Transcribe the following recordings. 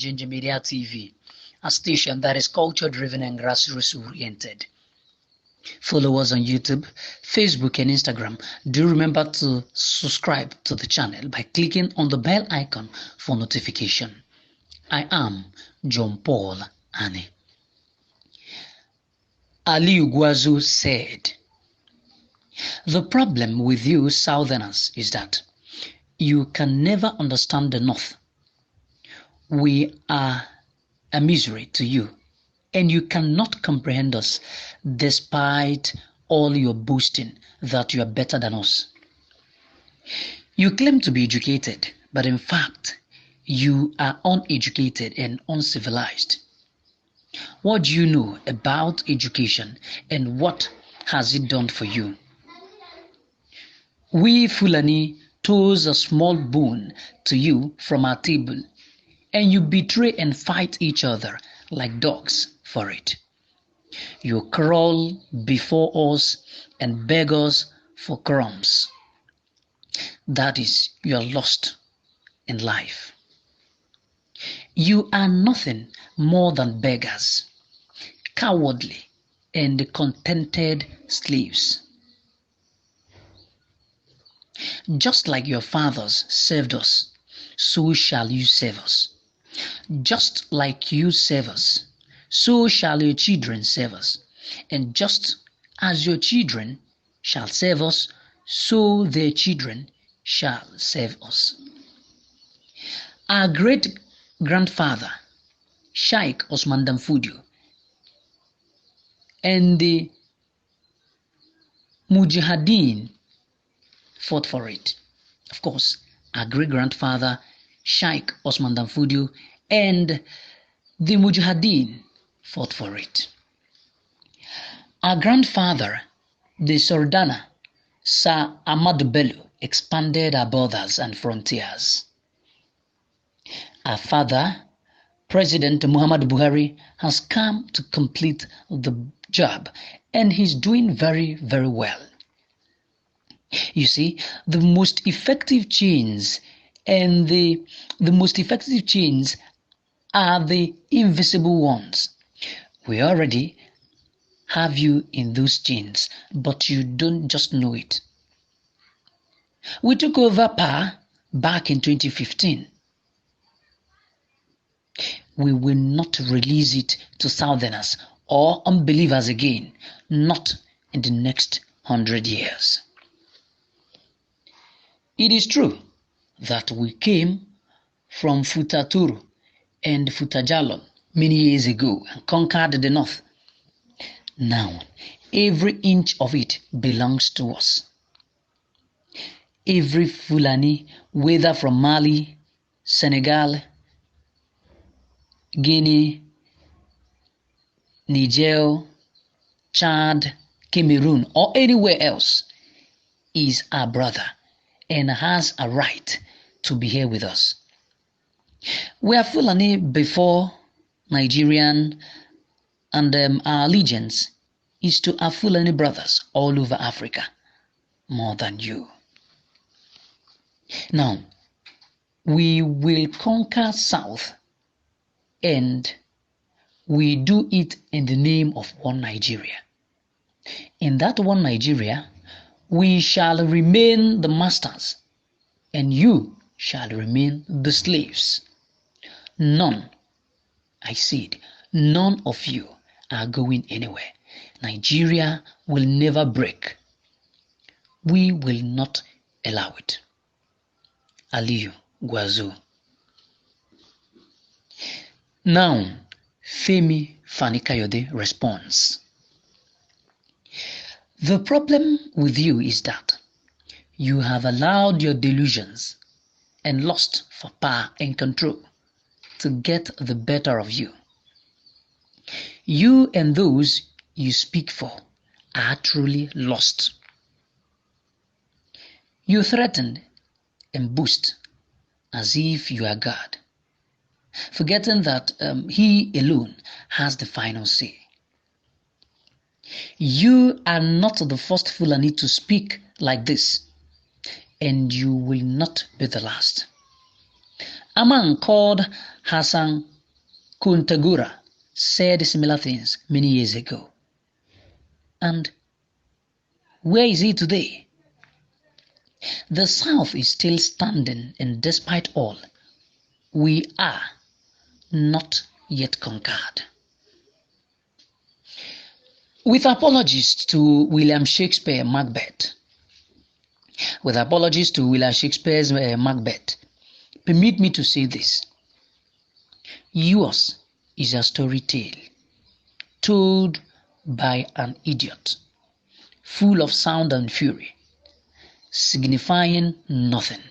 Ginger Media TV, a station that is culture-driven and grassroots-oriented. Follow us on YouTube, Facebook, and Instagram. Do remember to subscribe to the channel by clicking on the bell icon for notification. I am John Paul Annie. ALIYU GWARZO said, "The problem with you Southerners is that you can never understand the North. We are a misery to you, and you cannot comprehend us despite all your boasting that you are better than us. You claim to be educated, but in fact, you are uneducated and uncivilized. What do you know about education, and what has it done for you? We Fulani toss a small bone to you from our table, and you betray and fight each other like dogs for it. You crawl before us and beg us for crumbs. That is, you are lost in life. You are nothing more than beggars, cowardly and contented slaves. Just like your fathers served us, so shall you serve us. Just like you serve us, so shall your children serve us. And just as your children shall serve us, so their children shall serve us." Our great-grandfather, Sheikh Osman Danfodio, and the Mujahideen fought for it. Of course, our great-grandfather, Sheikh Osman Danfodio, and the Mujahideen fought for it. Our grandfather, the Sardana, Sir Ahmadu Bello, expanded our borders and frontiers. Our father, President Muhammadu Buhari, has come to complete the job, and he's doing very, very well. You see, the most effective chains are the invisible ones. We already have you in those chains, but you don't just know it. We took over power back in 2015. We will not release it to Southerners or unbelievers again, not in the next 100 years. It is true that we came from Futaturu and Futajalon many years ago and conquered the North. Now, every inch of it belongs to us. Every Fulani, whether from Mali, Senegal, Guinea, Niger, Chad, Cameroon, or anywhere else, is our brother and has a right to be here with us. We are Fulani before Nigerian, and our allegiance is to our Fulani brothers all over Africa, more than you. Now, we will conquer South, and we do it in the name of one Nigeria. In that one Nigeria, we shall remain the masters, and you shall remain the slaves. None, I said, none of you are going anywhere. Nigeria will never break. We will not allow it. ALIYU GWARZO. Now, Femi Fani-Kayode responds. "The problem with you is that you have allowed your delusions and lust for power and control to get the better of you. You and those you speak for are truly lost. You threaten and boast as if you are God, forgetting that He alone has the final say. You are not the first Fulani to speak like this, and you will not be the last. A man called Hassan Kuntagura said similar things many years ago. And where is he today? The South is still standing, and despite all, we are not yet conquered. With apologies to William Shakespeare Macbeth, Shakespeare's Macbeth, permit me to say this. Yours is a story tale told by an idiot, full of sound and fury, signifying nothing.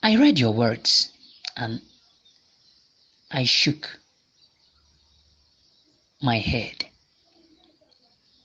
I read your words and I shook my head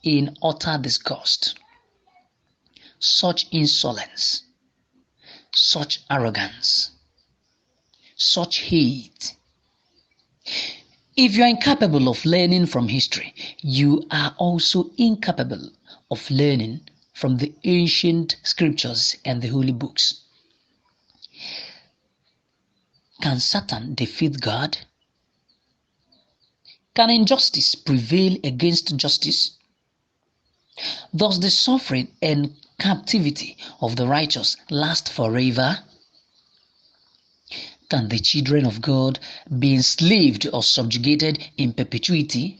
in utter disgust. Such insolence, such arrogance, such hate. If you are incapable of learning from history, you are also incapable of learning from the ancient scriptures and the holy books. Can Satan defeat God? Can injustice prevail against justice? Does the suffering and captivity of the righteous last forever? Can the children of God be enslaved or subjugated in perpetuity?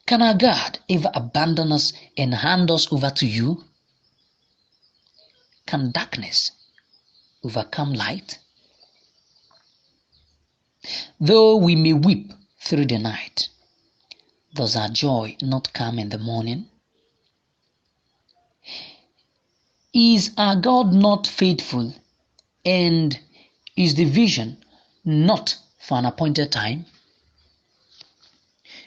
Can our God ever abandon us and hand us over to you? Can darkness overcome light? Though we may weep through the night, does our joy not come in the morning? Is our God not faithful, and is the vision not for an appointed time?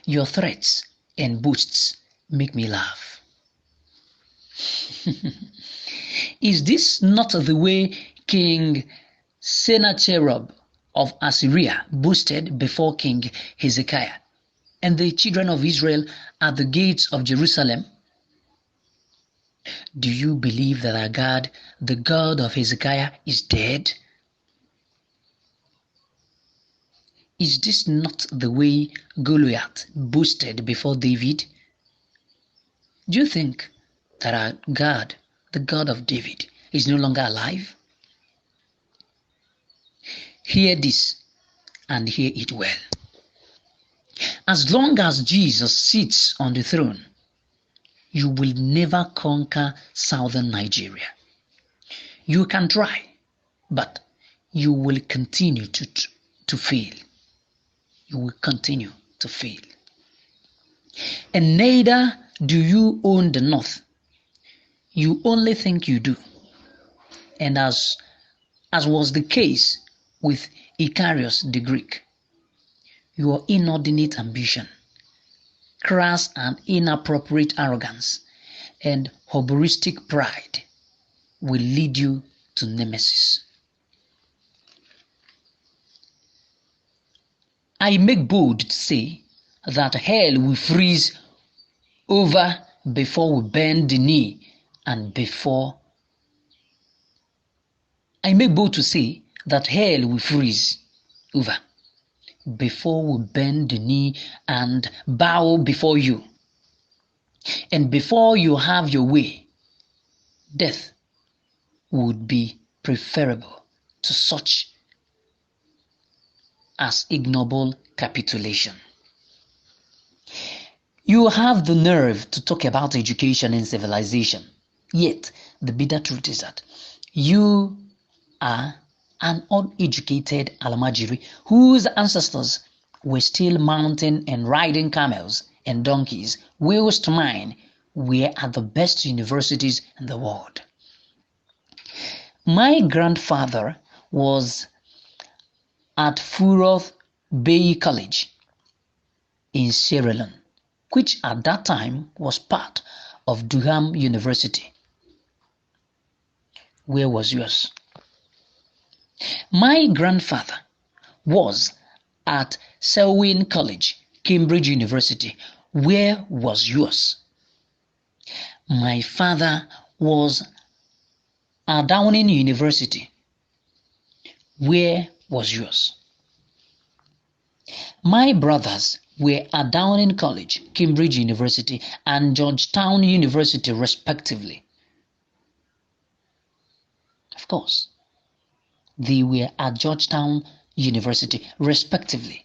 Your threats and boasts make me laugh. Is this not the way King Sennacherib of Assyria boasted before King Hezekiah and the children of Israel at the gates of Jerusalem? Do you believe that our God, the God of Hezekiah, is dead? Is this not the way Goliath boasted before David? Do you think that our God, the God of David, is no longer alive? Hear this and hear it well. As long as Jesus sits on the throne, you will never conquer southern Nigeria. You can try, but you will continue to fail. You will continue to fail. And neither do you own the north. You only think you do. And as was the case with Icarius the Greek, your inordinate ambition, crass and inappropriate arrogance, and hubristic pride will lead you to nemesis. I make bold to say that hell will freeze over before we bend the knee, and I make bold to say that hell will freeze over before we bend the knee and bow before you. And before you have your way, death would be preferable to such as ignoble capitulation. You have the nerve to talk about education and civilization, yet the bitter truth is that you are an uneducated Almajiri whose ancestors were still mounting and riding camels and donkeys, wheels to mine, were at the best universities in the world. My grandfather was at Furoth Bay College in Sierra Leone, which at that time was part of Durham University. Where was yours? My grandfather was at Selwyn College, Cambridge University. Where was yours? My father was at Downing University. Where was yours? My brothers were at Downing College, Cambridge University, and Georgetown University, respectively. Of course, they were at Georgetown University, respectively.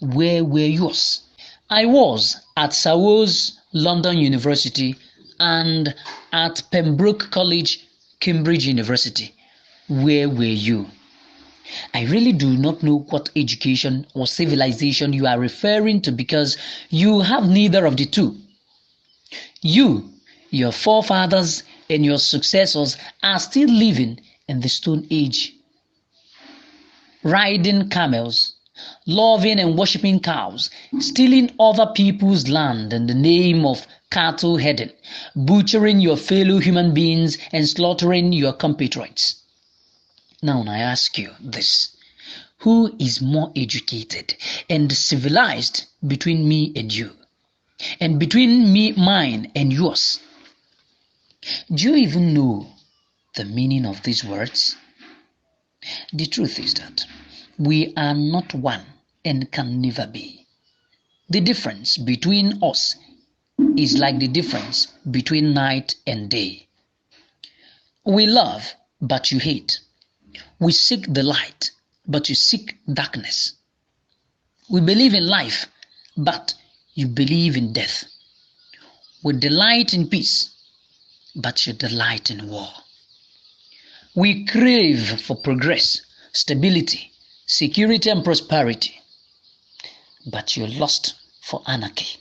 Where were yours? I was at Sawos, London University, and at Pembroke College, Cambridge University. Where were you? I really do not know what education or civilization you are referring to, because you have neither of the two. You, your forefathers, and your successors are still living in the Stone Age, riding camels, loving and worshipping cows, stealing other people's land in the name of cattle herding, butchering your fellow human beings, and slaughtering your compatriots. Now I ask you this: who is more educated and civilized between me and you, and between mine and yours? Do you even know the meaning of these words? The truth is that we are not one and can never be. The difference between us is like the difference between night and day. We love, but you hate. We seek the light, but you seek darkness. We believe in life, but you believe in death. We delight in peace, but you delight in war. We crave for progress, stability, security, and prosperity, but you lust for anarchy,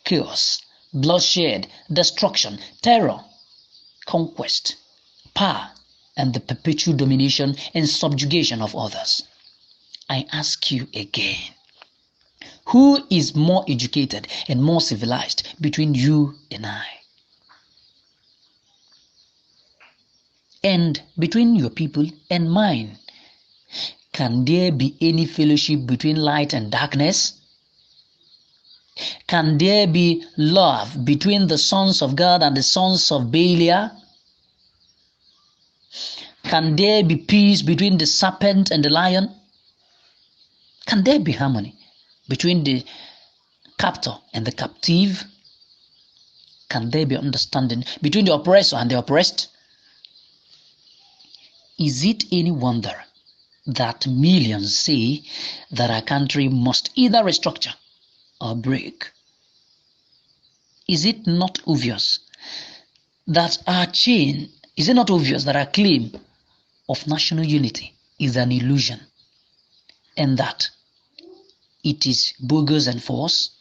chaos, bloodshed, destruction, terror, conquest, power, and the perpetual domination and subjugation of others. I ask you again, who is more educated and more civilized between you and I? And between your people and mine? Can there be any fellowship between light and darkness? Can there be love between the sons of God and the sons of Belial? Can there be peace between the serpent and the lion? Can there be harmony between the captor and the captive? Can there be understanding between the oppressor and the oppressed? Is it any wonder that millions say that our country must either restructure or break? Is it not obvious that our claim of national unity is an illusion, and that it is bogus and false?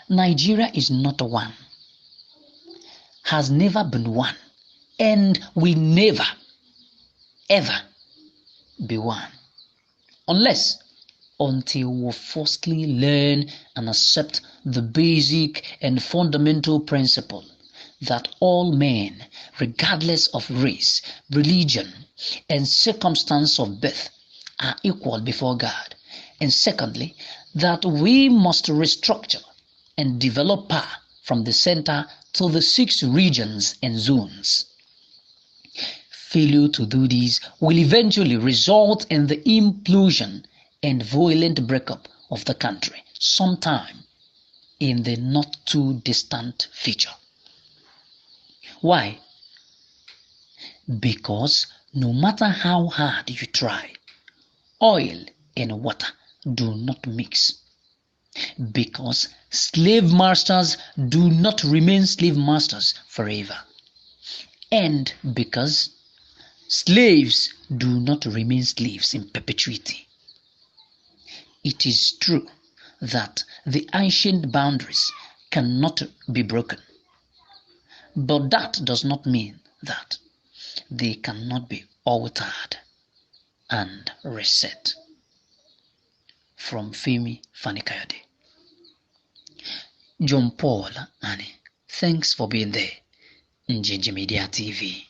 Nigeria is not one, has never been one, and will never, ever be one, until we firstly learn and accept the basic and fundamental principle that all men, regardless of race, religion, and circumstance of birth, are equal before God. And secondly, that we must restructure and develop power from the center to the 6 regions and zones. Failure to do this will eventually result in the implosion and violent breakup of the country sometime in the not too distant future. Why? Because no matter how hard you try, oil and water do not mix. Because slave masters do not remain slave masters forever. And because slaves do not remain slaves in perpetuity. It is true that the ancient boundaries cannot be broken, but that does not mean that they cannot be altered and reset. From Femi Fanikayode. John Paul Annie, thanks for being there in Ginger Media TV.